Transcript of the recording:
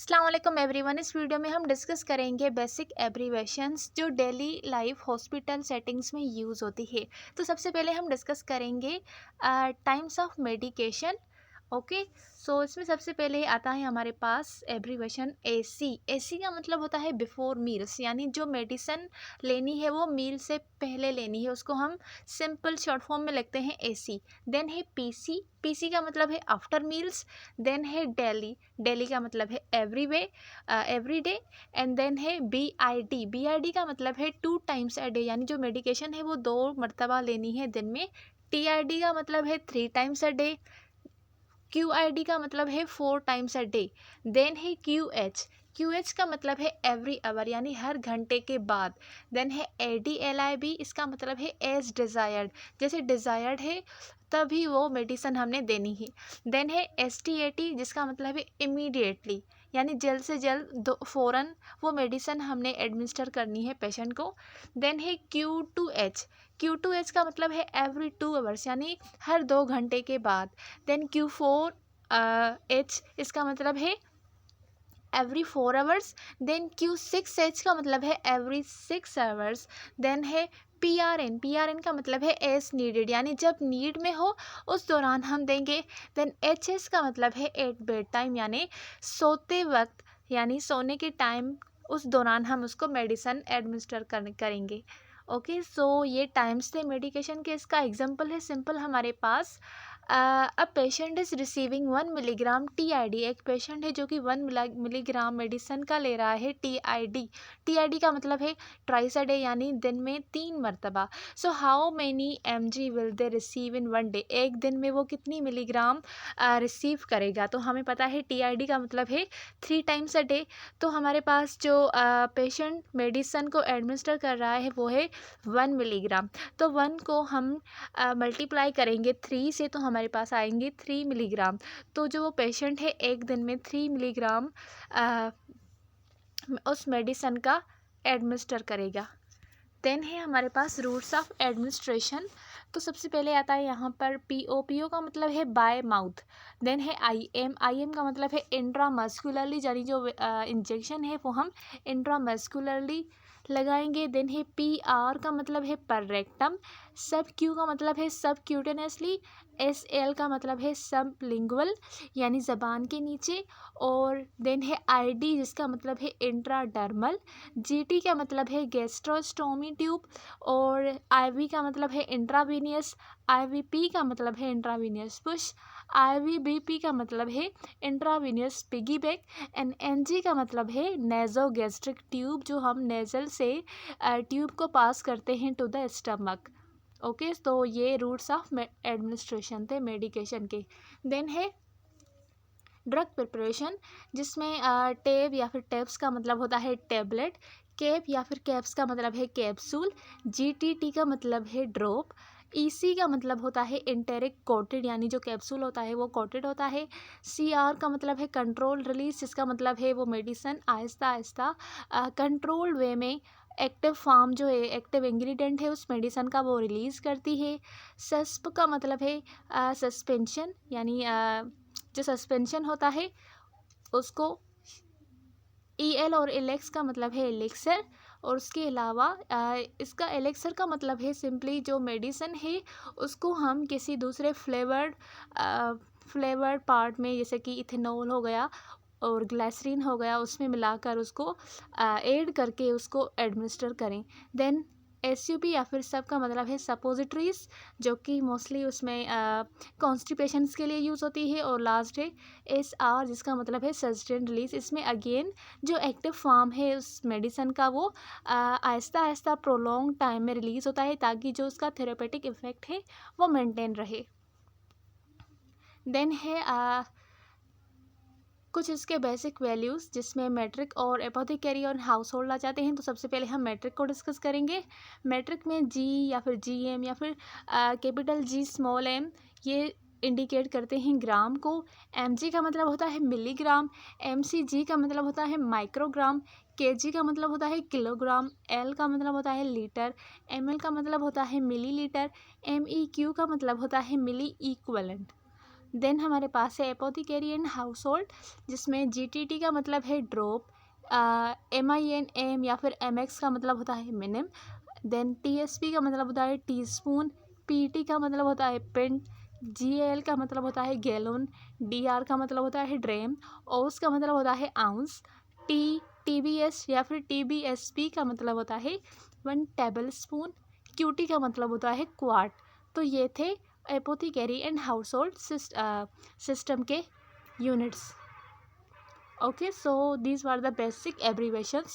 अस्सलाम वालेकुम एवरीवन। इस वीडियो में हम डिस्कस करेंगे बेसिक एब्रीवेशंस जो डेली लाइफ हॉस्पिटल सेटिंग्स में यूज़ होती है। तो सबसे पहले हम डिस्कस करेंगे टाइम्स ऑफ मेडिकेशन। ओके, सो इसमें सबसे पहले आता है हमारे पास एब्रीवेशन एसी। एसी का मतलब होता है बिफोर मील्स, यानी जो मेडिसिन लेनी है वो मील से पहले लेनी है, उसको हम सिंपल शॉर्ट फॉर्म में लिखते हैं एसी। देन है पीसी। पीसी का मतलब है आफ्टर मील्स। देन है डेली। डेली का मतलब है एवरी डे। एंड देन है बीआईडी। बीआईडी का मतलब है 2 टाइम्स अ डे, यानी जो मेडिकेशन है वो 2 मरतबा लेनी है दिन में। टीआईडी का मतलब है 3 टाइम्स अ डे। क्यूआईडी का मतलब है 4 टाइम्स अ डे। देन है क्यूएच। क्यूएच का मतलब है एवरी आवर, यानी हर घंटे के बाद। देन है एडीएलआईबी। इसका मतलब है एज डिज़ायर्ड, जैसे डिज़ायर्ड है तभी वो मेडिसिन हमने देनी है। देन है एसटीएटी, जिसका मतलब है इमीडिएटली, यानी जल्द से जल्द फ़ौरन वो मेडिसिन हमने एडमिनिस्टर करनी है पेशेंट को। देन है q two h. Q two h का मतलब है एवरी 2 आवर्स, यानी हर 2 घंटे के बाद। देन क्यू 4 एच, इसका मतलब है every 4 hours. Then q 6 h का मतलब है एवरी 6 आवर्स। देन है पीआरएन। पीआरएन का मतलब है एज नीडेड, यानी जब नीड में हो उस दौरान हम देंगे। देन एचएस का मतलब है एट बेड टाइम, यानी सोते वक्त, यानी सोने के टाइम उस दौरान हम उसको मेडिसिन एडमिनिस्टर करेंगे। ओके, सो ये टाइम्स थे मेडिकेशन के। इसका एग्जांपल है सिंपल हमारे पास। A patient is receiving 1 milligram TID. एक पेशेंट है जो कि 1 मिलीग्राम मेडिसिन का ले रहा है टीआईडी। टीआईडी का मतलब है ट्राइस अ डे, यानी दिन में 3 मरतबा। So how many MG will they receive in 1 day. एक दिन में वो कितनी मिलीग्राम रिसीव करेगा। तो हमें पता है टीआईडी का मतलब है 3 टाइम्स अ डे। तो हमारे पास जो पेशेंट मेडिसिन को एडमिनिस्टर कर रहा है वो है 1 मिलीग्राम। तो 1 को हम मल्टीप्लाई करेंगे 3 से, तो हमारे पास आएंगे 3 मिलीग्राम। तो जो वो पेशेंट है एक दिन में 3 मिलीग्राम उस मेडिसिन का एडमिनिस्टर करेगा। देन है हमारे पास रूट्स ऑफ एडमिनिस्ट्रेशन। तो सबसे पहले आता है यहाँ पर पीओ। पीओ का मतलब है बाय माउथ। देन है आईएम। आईएम का मतलब है इंट्रामस्कुलरली, यानी जो इंजेक्शन है वो हम इंट्रामस्कुलरली लगाएंगे। देन है पीआर का मतलब है पर रेक्टम। सब क्यू का मतलब है सब क्यूटेनसली। एस एल का मतलब है सब लिंगुअल, यानी ज़बान के नीचे। और देन है आईडी, जिसका मतलब है इंट्राडर्मल। जीटी का मतलब है गैस्ट्रोस्टोमी ट्यूब। और आईवी का मतलब है इंट्रावीनियस। आईवीपी का मतलब है इंट्रावीनियस पुश। आईवीबीपी का मतलब है इंट्रावीनियस पिगी बैक। एंड एनजी का मतलब है नेज़ोगैस्ट्रिक ट्यूब, जो हम नेज़ल से ट्यूब को पास करते हैं टू द स्टमक। ओके, तो ये रूट्स ऑफ एडमिनिस्ट्रेशन थे मेडिकेशन के। देन है ड्रग प्रिपरेशन, जिसमें टेब या फिर टेप्स का मतलब होता है टेबलेट। कैप या फिर कैप्स का मतलब है कैप्सूल। जीटीटी का मतलब है ड्रॉप। ईसी का मतलब होता है इंटेरिक कोटेड, यानी जो कैप्सूल होता है वो कोटेड होता है। सीआर का मतलब है कंट्रोल रिलीज, जिसका मतलब है वो medicine Aahista Aahista controlled way में एक्टिव फार्म, जो है एक्टिव इंग्रेडिएंट है उस मेडिसिन का, वो रिलीज़ करती है। सस्प का मतलब है सस्पेंशन, यानी जो सस्पेंशन होता है उसको। ईएल और एलेक्स का मतलब है एलेक्सर। और उसके अलावा इसका एलेक्सर का मतलब है सिंपली जो मेडिसिन है उसको हम किसी दूसरे फ्लेवर्ड पार्ट में, जैसे कि इथेनॉल हो गया और ग्लिसरीन हो गया, उसमें मिलाकर उसको ऐड करके उसको एडमिनिस्टर करें। देन एसयूपी या फिर सब का मतलब है सपोजिटरीज, जो कि मोस्टली उसमें कॉन्स्टिपेशंस के लिए यूज़ होती है। और लास्ट है एसआर, जिसका मतलब है सस्टेन रिलीज। इसमें अगेन जो एक्टिव फॉर्म है उस मेडिसिन का वो आहिस्ता आहिस्ता प्रोलॉन्ग टाइम में रिलीज़ होता है, ताकि जो उसका थेरेपेटिक इफ़ेक्ट है वो मेंटेन रहे। देन है कुछ इसके बेसिक वैल्यूज़, जिसमें मैट्रिक और एपोथेकेरी और हाउस होल्ड आ जाते हैं। तो सबसे पहले हम मैट्रिक को डिस्कस करेंगे। मैट्रिक में जी या फिर जीएम या फिर कैपिटल जी स्मॉल एम, ये इंडिकेट करते हैं ग्राम को। एमजी का मतलब होता है मिलीग्राम। एमसीजी का मतलब होता है माइक्रोग्राम। केजी का मतलब होता है किलोग्राम। एल का मतलब होता है लीटर। एमएल का मतलब होता है मिलीलीटर। एमईक्यू का मतलब होता है मिली इक्वलेंट। देन हमारे पास है एपोथेकेरी एंड हाउस होल्ड, जिसमें GTT का मतलब है ड्रॉप, MINAM या फिर MX का मतलब होता है मिनिम, देन TSP का मतलब होता है टी स्पून, PT का मतलब होता है पिंट, GAL का मतलब होता है गैलन, DR का मतलब होता है ड्रेम, ओस का मतलब होता है आउंस, TBS या फिर TBSP का मतलब होता है 1 टेबल स्पून, QT का मतलब होता है क्वार्ट। तो ये थे एपोथेकेरी एंड हाउस होल्ड सिस्टम के units. Okay, so these were the basic abbreviations